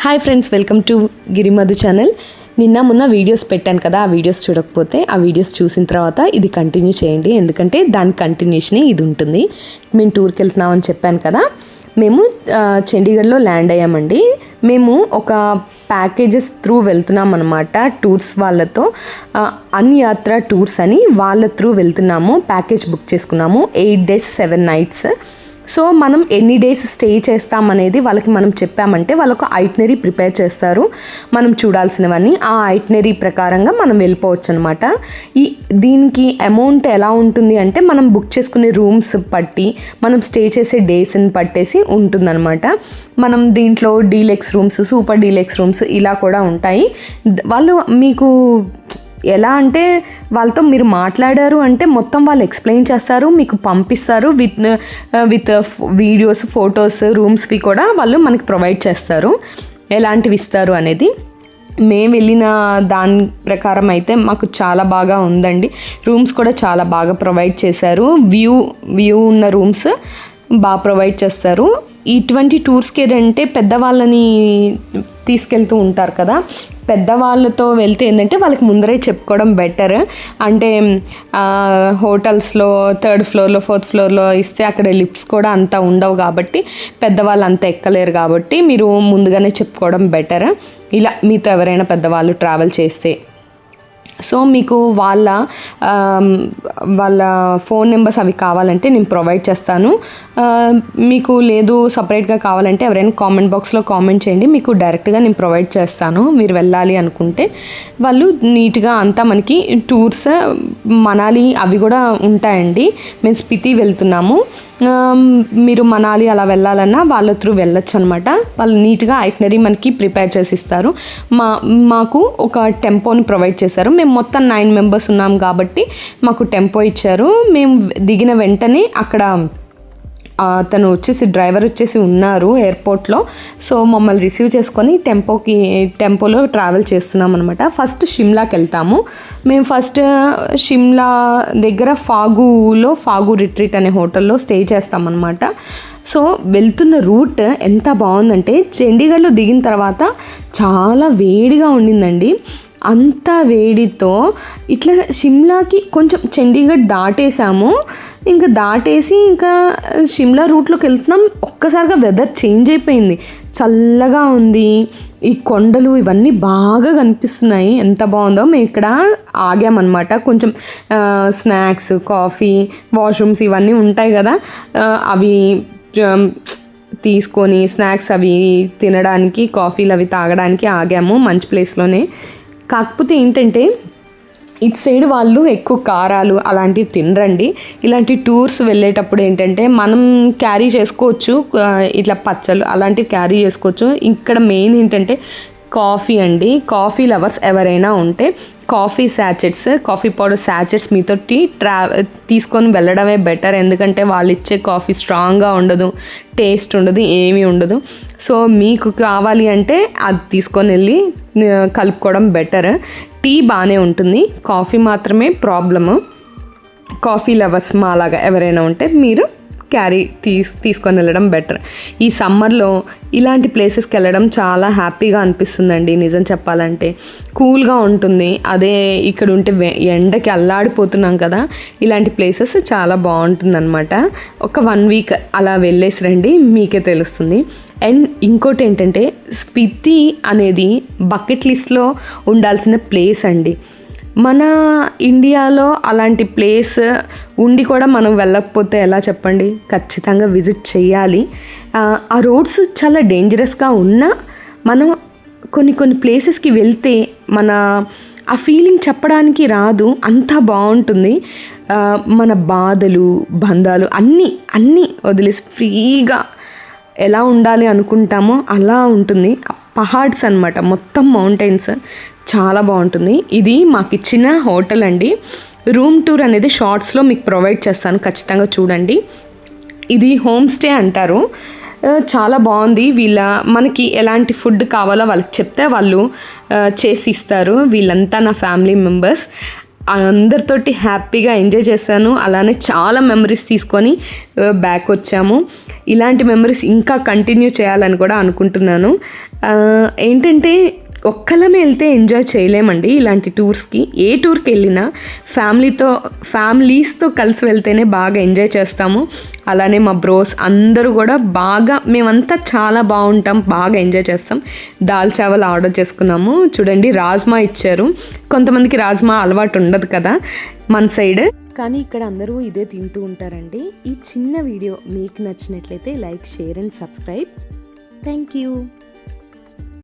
Hi friends, welcome to Girimadhu channel. నిన్న మొన్న videos పెట్టాను కదా, ఆ వీడియోస్ చూడకపోతే ఆ వీడియోస్ చూసిన తర్వాత ఇది కంటిన్యూ చేయండి, ఎందుకంటే దాని కంటిన్యూషనే ఇది ఉంటుంది. మేము టూర్కి వెళ్తున్నామని చెప్పాను కదా, మేము చండీగఢ్లో ల్యాండ్ అయ్యామండి. మేము ఒక ప్యాకేజెస్ త్రూ వెళ్తున్నాం అనమాట, టూర్స్ వాళ్ళతో. అన్యాత్ర టూర్స్ అని వాళ్ళ త్రూ వెళ్తున్నాము. ప్యాకేజ్ బుక్ చేసుకున్నాము 8 days 7 nights. సో మనం ఎన్ని డేస్ స్టే చేస్తామనేది వాళ్ళకి మనం చెప్పామంటే వాళ్ళకు ఐటినరీ ప్రిపేర్ చేస్తారు, మనం చూడాల్సినవన్నీ. ఆ ఐటినరీ ప్రకారంగా మనం వెళ్ళిపోవచ్చు అనమాట. దీనికి అమౌంట్ ఎలా ఉంటుంది అంటే, మనం బుక్ చేసుకునే రూమ్స్ బట్టి, మనం స్టే చేసే డేస్ని పట్టేసి ఉంటుందన్నమాట. మనం దీంట్లో deluxe rooms, super deluxe rooms ఇలా కూడా ఉంటాయి. వాళ్ళు మీకు ఎలా అంటే, వాళ్ళతో మీరు మాట్లాడారు అంటే మొత్తం వాళ్ళు ఎక్స్ప్లెయిన్ చేస్తారు, మీకు పంపిస్తారు విత్ వీడియోస్, ఫొటోస్, రూమ్స్వి కూడా వాళ్ళు మనకి ప్రొవైడ్ చేస్తారు, ఎలాంటివి ఇస్తారు అనేది. మేము వెళ్ళిన దాని ప్రకారం అయితే మాకు చాలా బాగా ఉందండి. రూమ్స్ కూడా చాలా బాగా ప్రొవైడ్ చేశారు, వ్యూ ఉన్న రూమ్స్ బాగా ప్రొవైడ్ చేస్తారు. ఇటువంటి టూర్స్కి ఏంటంటే పెద్దవాళ్ళని తీసుకెళ్తూ ఉంటారు కదా, పెద్దవాళ్ళతో వెళ్తే ఏంటంటే వాళ్ళకి ముందరే చెప్పుకోవడం బెటర్. అంటే హోటల్స్లో 3rd floorలో 4th floorలో ఇస్తే అక్కడ లిఫ్ట్స్ కూడా అంతా ఉండవు కాబట్టి, పెద్దవాళ్ళు అంతా ఎక్కలేరు కాబట్టి మీరు ముందుగానే చెప్పుకోవడం బెటర్, ఇలా మీతో ఎవరైనా పెద్దవాళ్ళు ట్రావెల్ చేస్తే. సో మీకు వాళ్ళ ఫోన్ నెంబర్స్ అవి కావాలంటే నేను ప్రొవైడ్ చేస్తాను. మీకు లేదు సపరేట్గా కావాలంటే ఎవరైనా కామెంట్ బాక్స్లో కామెంట్ చేయండి, మీకు డైరెక్ట్గా నేను ప్రొవైడ్ చేస్తాను. మీరు వెళ్ళాలి అనుకుంటే వాళ్ళు నీట్గా అంతా మనకి టూర్స్, మనాలి అవి కూడా ఉంటాయండి. మేము స్పితి వెళ్తున్నాము, మీరు మనాలి అలా వెళ్ళాలన్నా వాళ్ళ త్రూ వెళ్ళొచ్చు అనమాట. వాళ్ళు నీట్గా ఐటినరీ మనకి ప్రిపేర్ చేసి ఇస్తారు. మాకు ఒక టెంపోని ప్రొవైడ్ చేశారు. మేము మొత్తం 9 members ఉన్నాం కాబట్టి మాకు టెంపో ఇచ్చారు. మేము దిగిన వెంటనే అక్కడ తను డ్రైవర్ వచ్చేసి ఉన్నారు ఎయిర్పోర్ట్లో. సో మమ్మల్ని రిసీవ్ చేసుకొని టెంపోలో ట్రావెల్ చేస్తున్నాం అనమాట. ఫస్ట్ షిమ్లాకి వెళ్తాము. మేము ఫస్ట్ షిమ్లా దగ్గర ఫాగు రిట్రీట్ అనే హోటల్లో స్టే చేస్తామన్నమాట. సో వెళ్తున్న రూట్ ఎంత బాగుందంటే, చండీగఢ్లో దిగిన తర్వాత చాలా వేడిగా ఉండిందండి. అంత వేడితో ఇట్లా షిమ్లాకి కొంచెం చండీగఢ్ దాటేసాము, ఇంకా దాటేసి ఇంకా షిమ్లా రూట్లోకి వెళ్తున్నాం. ఒక్కసారిగా వెదర్ చేంజ్ అయిపోయింది, చల్లగా ఉంది, ఈ కొండలు ఇవన్నీ బాగా కనిపిస్తున్నాయి. ఎంత బాగుందో. మేము ఇక్కడ ఆగామన్నమాట. కొంచెం స్నాక్స్, కాఫీ, వాష్రూమ్స్ ఇవన్నీ ఉంటాయి కదా, అవి తీసుకొని స్నాక్స్ అవి తినడానికి, కాఫీలు అవి తాగడానికి ఆగాము మంచి ప్లేస్లోనే. కాకపోతే ఏంటంటే ఇటు సైడ్ వాళ్ళు ఎక్కువ కారాలు అలాంటివి తినరండి. ఇలాంటి టూర్స్ వెళ్ళేటప్పుడు ఏంటంటే మనం క్యారీ చేసుకోవచ్చు, ఇట్లా పచ్చళ్ళు అలాంటివి క్యారీ చేసుకోవచ్చు. ఇక్కడ మెయిన్ ఏంటంటే కాఫీ అండి. కాఫీ లవర్స్ ఎవరైనా ఉంటే coffee sachets, coffee powder sachets మీతో తీసుకొని వెళ్ళడమే బెటర్. ఎందుకంటే వాళ్ళు ఇచ్చే కాఫీ స్ట్రాంగ్గా ఉండదు, టేస్ట్ ఉండదు, ఏమీ ఉండదు. సో మీకు కావాలి అంటే అది తీసుకొని వెళ్ళి కలుపుకోవడం బెటర్. టీ బాగానే ఉంటుంది, కాఫీ మాత్రమే ప్రాబ్లము. కాఫీ లవర్స్ మాలాగా ఎవరైనా ఉంటే మీరు తీసుకొని వెళ్ళడం బెటర్. ఈ సమ్మర్లో ఇలాంటి ప్లేసెస్కి వెళ్ళడం చాలా హ్యాపీగా అనిపిస్తుందండి, నిజం చెప్పాలంటే. కూల్గా ఉంటుంది. అదే ఇక్కడ ఉంటే ఎండకి అల్లాడిపోతున్నాం కదా, ఇలాంటి ప్లేసెస్ చాలా బాగుంటుందన్నమాట. ఒక 1 week అలా వెళ్ళేసి రండి, మీకే తెలుస్తుంది. అండ్ ఇంకోటి ఏంటంటే, స్పితి అనేది బకెట్ లిస్ట్లో ఉండాల్సిన ప్లేస్ అండి. మన ఇండియాలో అలాంటి ప్లేస్ ఉండి కూడా మనం వెళ్ళకపోతే ఎలా చెప్పండి? ఖచ్చితంగా విజిట్ చేయాలి. ఆ రోడ్స్ చాలా డేంజరస్గా ఉన్నా మనం కొన్ని ప్లేసెస్కి వెళ్తే మన ఆ ఫీలింగ్ చెప్పడానికి రాదు, అంతా బాగుంటుంది. మన బాధలు, బంధాలు అన్నీ వదిలేసి ఫ్రీగా ఎలా ఉండాలి అనుకుంటామో అలా ఉంటుంది. పహాడ్స్ అన్నమాట, మొత్తం మౌంటైన్స్, చాలా బాగుంటుంది. ఇది మాకు ఇచ్చిన హోటల్ అండి. రూమ్ టూర్ అనేది షార్ట్స్లో మీకు ప్రొవైడ్ చేస్తాను, ఖచ్చితంగా చూడండి. ఇది హోమ్ స్టే అంటారు. చాలా బాగుంది. మనకి ఎలాంటి ఫుడ్ కావాలో వాళ్ళకి చెప్తే వాళ్ళు చేసి ఇస్తారు. వీళ్ళంతా నా ఫ్యామిలీ మెంబర్స్. అందరితోటి హ్యాపీగా ఎంజాయ్ చేశాను. అలానే చాలా మెమరీస్ తీసుకొని బ్యాక్ వచ్చాము. ఇలాంటి మెమరీస్ ఇంకా కంటిన్యూ చేయాలని కూడా అనుకుంటున్నాను. ఏంటంటే ఒక్కళ్ళమే వెళ్తే ఎంజాయ్ చేయలేమండి ఇలాంటి టూర్స్కి. ఏ టూర్కి వెళ్ళినా ఫ్యామిలీస్తో కలిసి వెళ్తేనే బాగా ఎంజాయ్ చేస్తాము. అలానే మా బ్రోస్ అందరూ కూడా మేమంతా చాలా బాగుంటాం, బాగా ఎంజాయ్ చేస్తాం. దాల్ చావల్ ఆర్డర్ చేసుకున్నాము. చూడండి, రాజ్మా ఇచ్చారు. కొంతమందికి రాజ్మా అలవాటు ఉండదు కదా మన సైడ్, కానీ ఇక్కడ అందరూ ఇదే తింటూ ఉంటారండి. ఈ చిన్న వీడియో మీకు నచ్చినట్లయితే like, share and subscribe. Thank you.